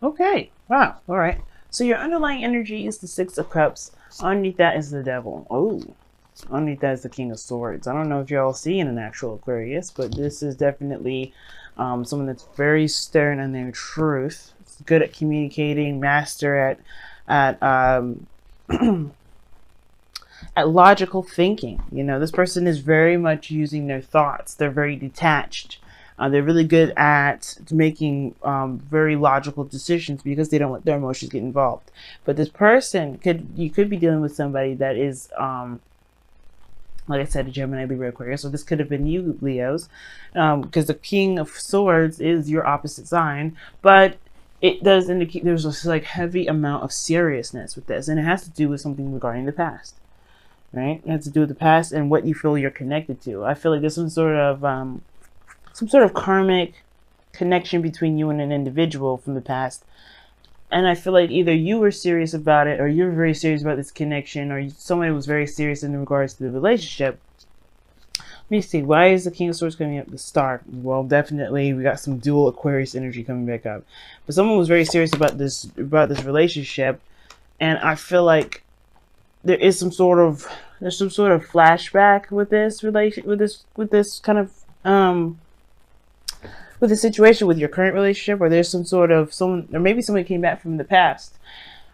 Okay. Wow. All right. So your underlying energy is the Six of Cups. Underneath that is the Devil. Oh. Underneath that is the King of Swords. I don't know if y'all see an actual Aquarius, but this is definitely someone that's very stern on their truth. It's good at communicating, master at at logical thinking. You know, this person is very much using their thoughts. They're very detached. They're really good at making very logical decisions because they don't let their emotions get involved. But this person you could be dealing with somebody that is like I said, a Gemini, Libra, Aquarius. So this could have been you, Leos, because the King of Swords is your opposite sign, but it does indicate there's a like heavy amount of seriousness with this, and it has to do with something regarding the past, right? It has to do with the past and what you feel you're connected to. I feel like there's some sort of karmic connection between you and an individual from the past. And I feel like either you were serious about it, or you're very serious about this connection, or somebody was very serious in regards to the relationship. Let me see. Why is the King of Swords coming up? The Star. Well, definitely we got some dual Aquarius energy coming back up. But someone was very serious about this relationship, and I feel like there's some sort of flashback with this with this kind of with the situation with your current relationship, or there's some sort of someone, or maybe somebody came back from the past.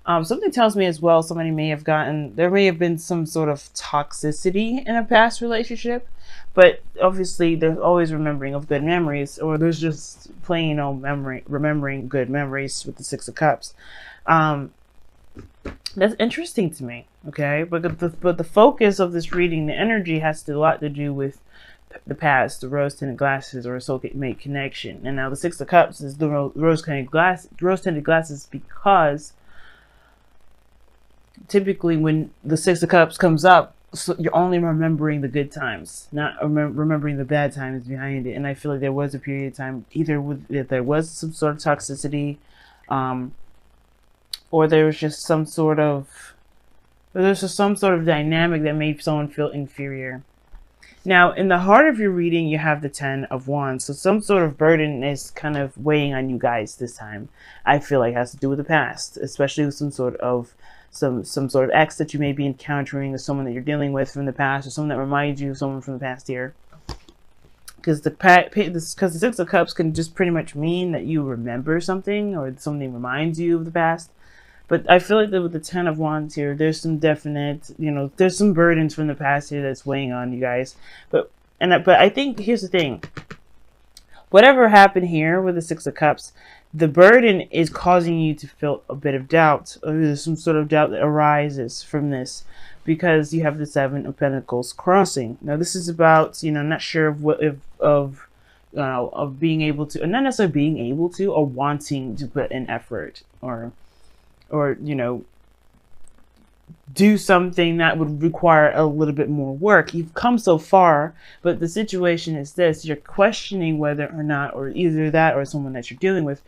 Something tells me as well there may have been some sort of toxicity in a past relationship, but obviously there's always remembering of good memories, or there's just plain old remembering good memories with the Six of Cups. That's interesting to me, okay? But the focus of this reading, the energy has a lot to do with the past, the rose-tinted glasses, or a soulmate connection. And now the Six of Cups is the rose-tinted glasses because typically when the Six of Cups comes up, so you're only remembering the good times, not remembering the bad times behind it. And I feel like there was a period of time, either if there was some sort of toxicity, or there was just some sort of dynamic that made someone feel inferior. Now, in the heart of your reading, you have the Ten of Wands. So some sort of burden is kind of weighing on you guys this time. I feel like it has to do with the past, especially with some sort of ex that you may be encountering, or someone that you're dealing with from the past, or someone that reminds you of someone from the past year. Because the Six of Cups can just pretty much mean that you remember something, or something reminds you of the past. But I feel like that with the Ten of Wands here, there's some definite, there's some burdens from the past here that's weighing on you guys. But I think here's the thing. Whatever happened here with the Six of Cups, the burden is causing you to feel a bit of doubt. Or there's some sort of doubt that arises from this because you have the Seven of Pentacles crossing. Now this is about, not sure of being able to, not necessarily being able to, or wanting to put in effort, or do something that would require a little bit more work. You've come so far, but the situation is this: you're questioning whether or not, or either that or someone that you're dealing with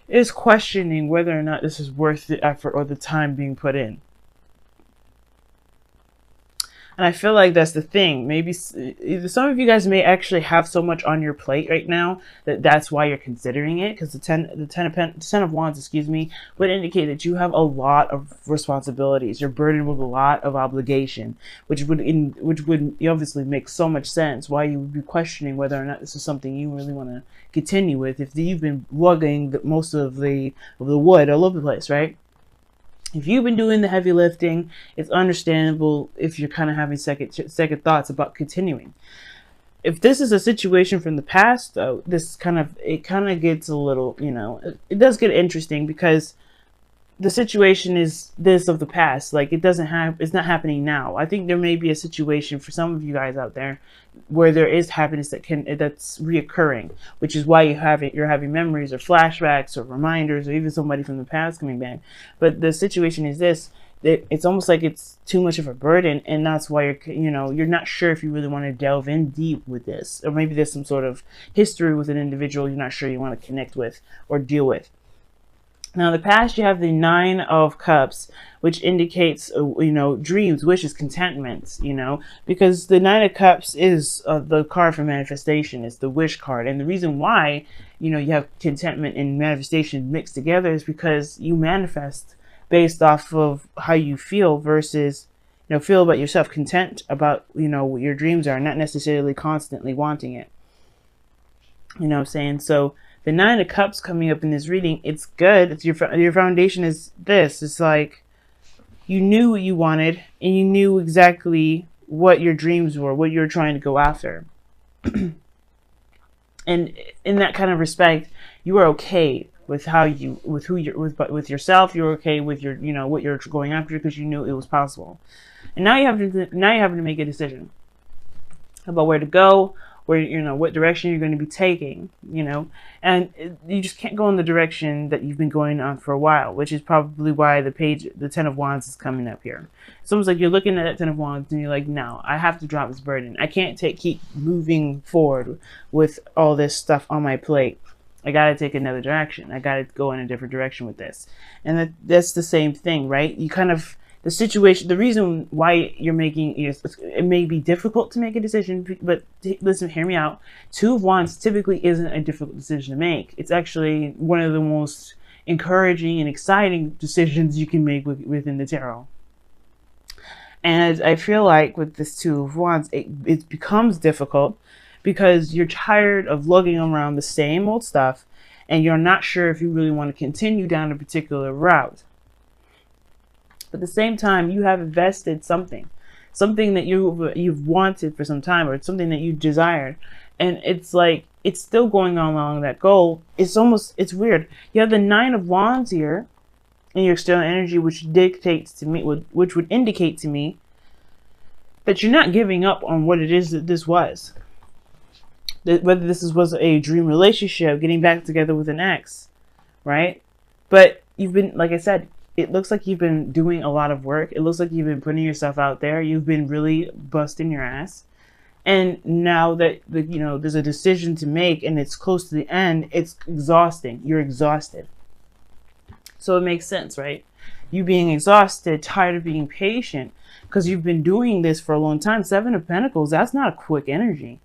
is questioning whether or not this is worth the effort or the time being put in. And I feel like that's the thing. Maybe some of you guys may actually have so much on your plate right now that's why you're considering it. Because the ten of Wands, would indicate that you have a lot of responsibilities. You're burdened with a lot of obligation, which would obviously make so much sense why you would be questioning whether or not this is something you really want to continue with. If you've been lugging most of the wood all over the place, right? If you've been doing the heavy lifting, it's understandable if you're kind of having second thoughts about continuing. If this is a situation from the past, though, it kind of gets a little, it does get interesting because the situation is this of the past. Like it's not happening now. I think there may be a situation for some of you guys out there where there is happiness that's reoccurring, which is why you're having memories or flashbacks or reminders, or even somebody from the past coming back. But the situation is this: it's almost like it's too much of a burden, and that's why you're not sure if you really want to delve in deep with this, or maybe there's some sort of history with an individual you're not sure you want to connect with or deal with. Now, in the past, you have the Nine of Cups, which indicates, dreams, wishes, contentment, because the Nine of Cups is the card for manifestation. It's the wish card. And the reason why, you have contentment and manifestation mixed together is because you manifest based off of how you feel versus, feel about yourself, content about, what your dreams are, not necessarily constantly wanting it. You know what I'm saying? So the Nine of Cups coming up in this reading, it's good. It's your foundation is this. It's like you knew what you wanted and you knew exactly what your dreams were, what you were trying to go after. And in that kind of respect, you were okay with with yourself. You're okay with your, what you're going after because you knew it was possible. And now you have to make a decision about where to go, where, what direction you're going to be taking, and you just can't go in the direction that you've been going on for a while, which is probably why the Ten of Wands is coming up here. It's almost like you're looking at that Ten of Wands and you're like, no, I have to drop this burden. I can't keep moving forward with all this stuff on my plate. I got to take another direction. I got to go in a different direction with this. And that's the same thing, right? You kind of, the situation, the reason why you're making, it may be difficult to make a decision, but listen, hear me out. Two of Wands typically isn't a difficult decision to make. It's actually one of the most encouraging and exciting decisions you can make within the tarot. And I feel like with this Two of Wands, it becomes difficult because you're tired of lugging around the same old stuff and you're not sure if you really want to continue down a particular route. But at the same time, you have invested something that you've wanted for some time, or it's something that you desired, and it's like it's still going on along that goal. It's weird. You have the Nine of Wands here in your external energy, which dictates to me, which would indicate to me that you're not giving up on what it is that this was. Whether this was a dream relationship, getting back together with an ex, right? But you've been, like I said, it looks like you've been doing a lot of work. It looks like you've been putting yourself out there. You've been really busting your ass. And now that there's a decision to make and it's close to the end, it's exhausting. You're exhausted. So it makes sense, right? You being exhausted, tired of being patient, because you've been doing this for a long time. Seven of Pentacles, that's not a quick energy.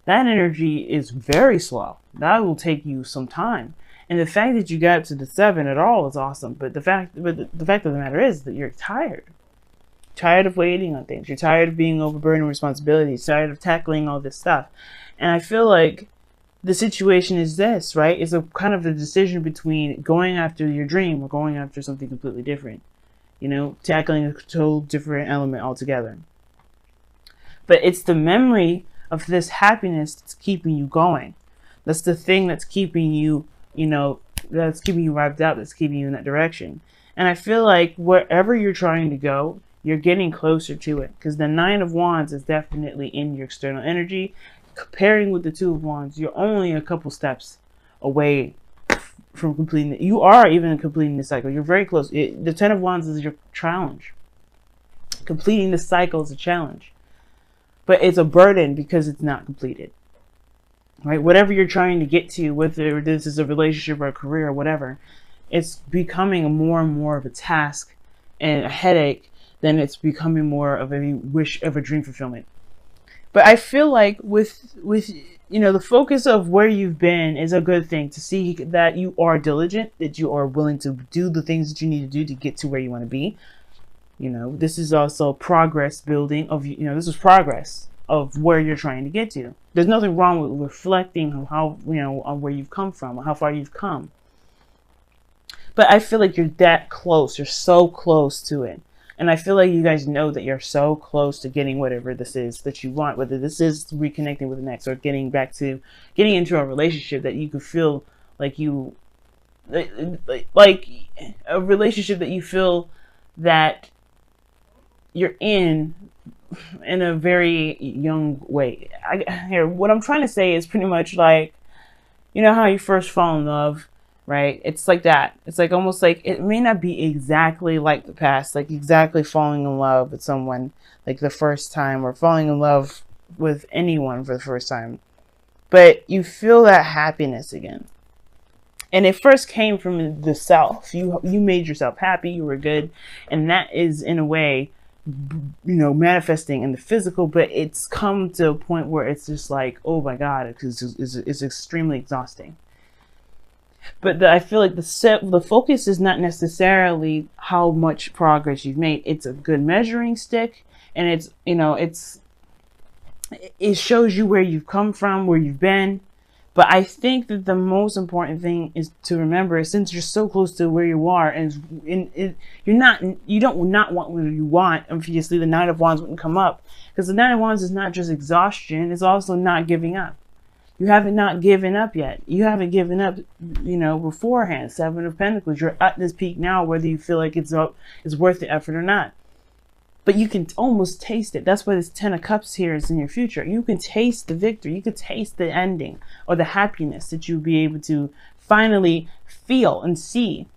That energy is very slow. That will take you some time. And the fact that you got to the 7 at all is awesome. But the fact of the matter is that you're tired. Tired of waiting on things. You're tired of being overburdened with responsibilities. Tired of tackling all this stuff. And I feel like the situation is this, right? It's a kind of the decision between going after your dream or going after something completely different. Tackling a total different element altogether. But it's the memory of this happiness that's keeping you going. That's the thing that's keeping you, that's keeping you wrapped up, that's keeping you in that direction. And I feel like wherever you're trying to go, you're getting closer to it. Because the Nine of Wands is definitely in your external energy. Comparing with the Two of Wands, you're only a couple steps away from completing it. You are even completing the cycle. You're very close. The Ten of Wands is your challenge. Completing the cycle is a challenge. But it's a burden because it's not completed. Right? Whatever you're trying to get to, whether this is a relationship or a career or whatever, it's becoming more and more of a task and a headache than it's becoming more of a wish of a dream fulfillment. But I feel like with the focus of where you've been is a good thing, to see that you are diligent, that you are willing to do the things that you need to do to get to where you want to be. This is also progress building of, this is progress of where you're trying to get to. There's nothing wrong with reflecting on how, on where you've come from, or how far you've come. But I feel like you're that close. You're so close to it. And I feel like you guys know that you're so close to getting whatever this is that you want, whether this is reconnecting with an ex or getting into a relationship that you can feel like like a relationship that you feel that you're in a very young way. What I'm trying to say is pretty much like, how you first fall in love, right? It's like that. It's like almost like it may not be exactly like the past, like exactly falling in love with someone like the first time, or falling in love with anyone for the first time, but you feel that happiness again. And it first came from the self. You made yourself happy, you were good, and that is in a way, manifesting in the physical. But it's come to a point where it's just like, oh my God, it's extremely exhausting. But I feel like the focus is not necessarily how much progress you've made. It's a good measuring stick, and it shows you where you've come from, where you've been. But I think that the most important thing is to remember, since you're so close to where you are, and you don't not want what you want. Obviously, the Nine of Wands wouldn't come up, because the Nine of Wands is not just exhaustion; it's also not giving up. You haven't not given up yet. You haven't given up, beforehand. Seven of Pentacles. You're at this peak now, whether you feel like it's worth the effort or not. But you can almost taste it. That's why this Ten of Cups here is in your future. You can taste the victory. You can taste the ending, or the happiness that you'll be able to finally feel and see.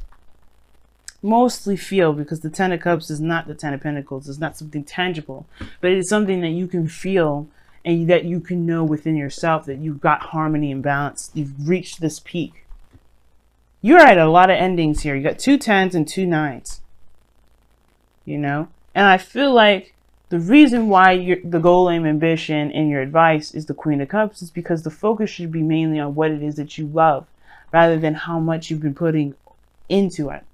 Mostly feel, because the Ten of Cups is not the Ten of Pentacles. It's not something tangible, but it is something that you can feel, and that you can know within yourself that you've got harmony and balance. You've reached this peak. You're at a lot of endings here. You got 2 10s and 2 9s. And I feel like the reason why the goal, aim, ambition, and your advice is the Queen of Cups is because the focus should be mainly on what it is that you love, rather than how much you've been putting into it.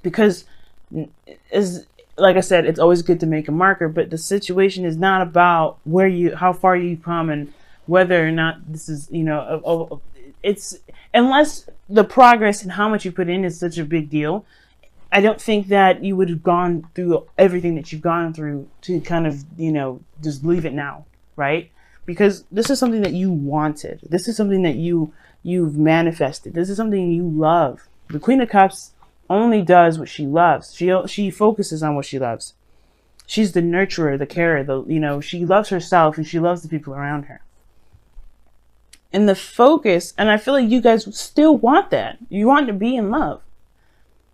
Because, like I said, it's always good to make a marker, but the situation is not about how far you've come, and whether or not this is, it's, unless the progress and how much you put in is such a big deal. I don't think that you would have gone through everything that you've gone through to kind of, just leave it now, right? Because this is something that you wanted. This is something that you've manifested. This is something you love. The Queen of Cups only does what she loves. She focuses on what she loves. She's the nurturer, the carer, she loves herself, and she loves the people around her. And the focus, and I feel like you guys still want that. You want to be in love.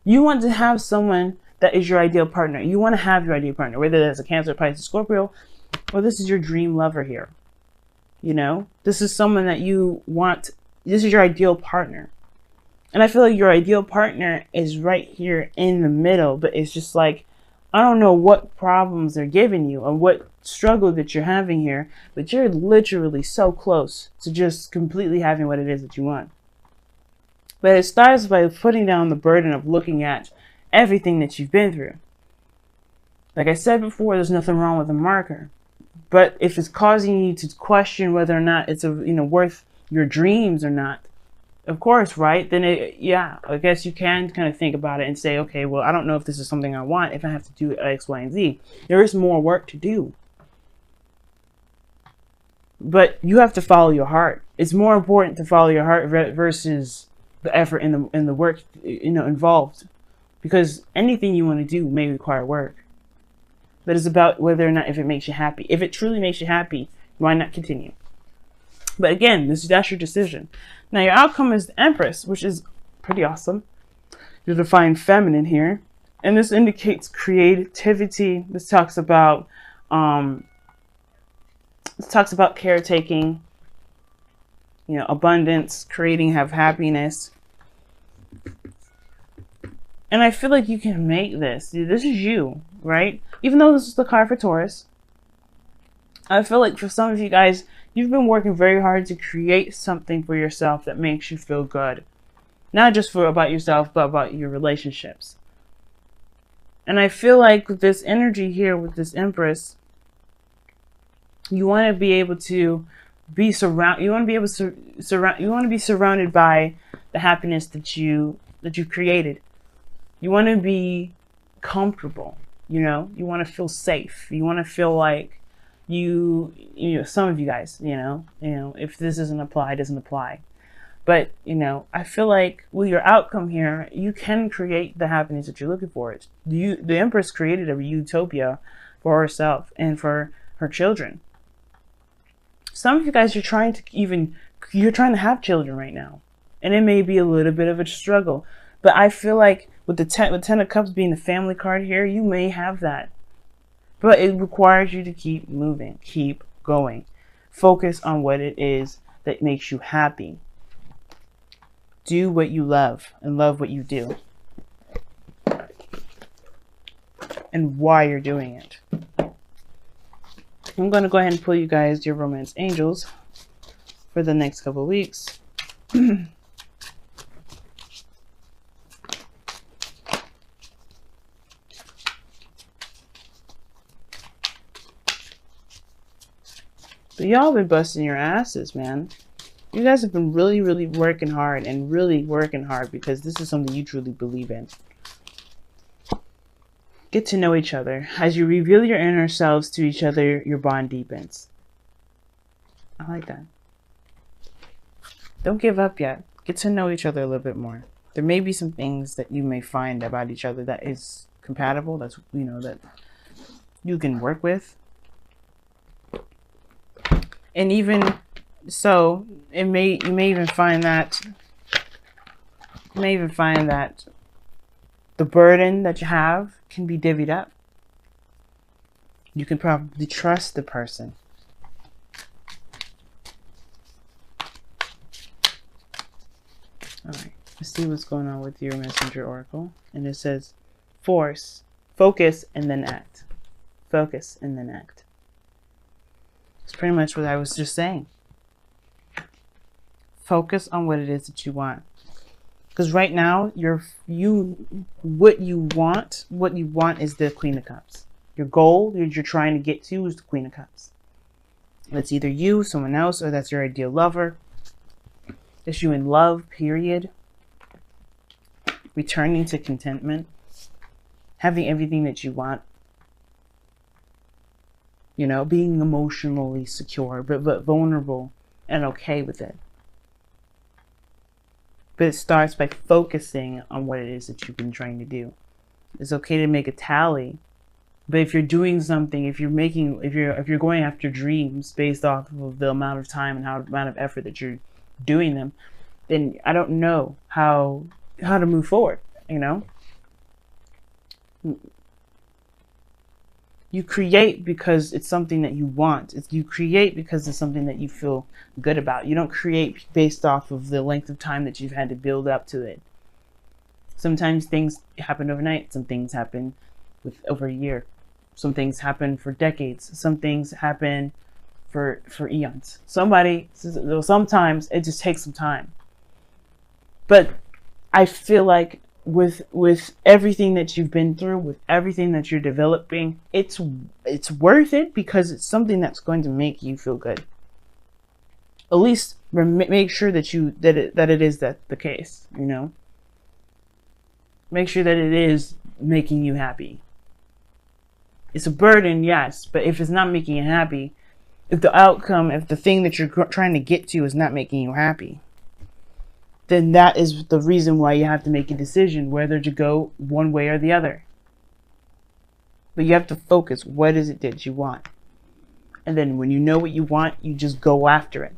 You want to have someone that is your ideal partner. You want to have your ideal partner, whether that's a Cancer, Pisces, Scorpio, or this is your dream lover here. This is someone that you want. This is your ideal partner. And I feel like your ideal partner is right here in the middle, but it's just like, I don't know what problems they're giving you or what struggle that you're having here, but you're literally so close to just completely having what it is that you want. But it starts by putting down the burden of looking at everything that you've been through. Like I said before, there's nothing wrong with a marker. But if it's causing you to question whether or not it's worth your dreams or not, of course, right? Then I guess you can kind of think about it and say, okay, well, I don't know if this is something I want, if I have to do X, Y, and Z. There is more work to do. But you have to follow your heart. It's more important to follow your heart versus the effort and the work involved, because anything you want to do may require work. But it's about whether or not if it makes you happy. If it truly makes you happy, why not continue? But again, that's your decision. Now your outcome is the Empress, which is pretty awesome. You're divine feminine here, and this indicates creativity. This talks about caretaking, abundance, creating, have happiness. And I feel like you can make this. This is you, right? Even though this is the card for Taurus, I feel like for some of you guys, you've been working very hard to create something for yourself that makes you feel good. Not just about yourself, but about your relationships. And I feel like with this energy here, with this Empress, you want to be able to be surrounded. You want to be able to You want to be surrounded by the happiness that you created. You want to be comfortable. You want to feel safe. You want to feel like some of you guys, if this doesn't apply, it doesn't apply. But, I feel like with your outcome here, you can create the happiness that you're looking for. The Empress created a utopia for herself and for her children. Some of you guys, you're trying to have children right now. And it may be a little bit of a struggle. But I feel like with the Ten of Cups being the family card here, you may have that. But it requires you to keep moving, keep going. Focus on what it is that makes you happy. Do what you love and love what you do. And why you're doing it. I'm going to go ahead and pull you guys your romance angels for the next couple of weeks. But y'all been busting your asses, man. You guys have been really, really working hard and really working hard because this is something you truly believe in. Get to know each other. As you reveal your inner selves to each other, your bond deepens. I like that. Don't give up yet. Get to know each other a little bit more. There may be some things that you may find about each other that is compatible. That's, you know, that you can work with. And even so, you may even find that the burden that you have can be divvied up. You can probably trust the person. All right, let's see what's going on with your messenger oracle. And it says, focus, and then act. Focus and then act. It's pretty much what I was just saying. Focus on what it is that you want. Because right now, what you want is the Queen of Cups. Your goal you're trying to get to is the Queen of Cups. It's either you, someone else, or that's your ideal lover. It's you in love, period. Returning to contentment. Having everything that you want. You know, being emotionally secure, but vulnerable and okay with it. But it starts by focusing on what it is that you've been trying to do. It's okay to make a tally, but if you're doing something, if you're going after dreams based off of the amount of time and amount of effort that you're doing them, then I don't know how to move forward. You know. You create because it's something that you want. You create because it's something that you feel good about. You don't create based off of the length of time that you've had to build up to it. Sometimes things happen overnight. Some things happen with over a year. Some things happen for decades. Some things happen for eons. Sometimes it just takes some time. But I feel like with everything that you've been through, with everything that you're developing, it's worth it because it's something that's going to make you feel good. At least make sure that it is the case, you know. Make sure that it is making you happy. It's a burden, yes, but if it's not making you happy, if the thing that you're trying to get to is not making you happy, then that is the reason why you have to make a decision whether to go one way or the other. But you have to focus. What is it that you want? And then when you know what you want, you just go after it.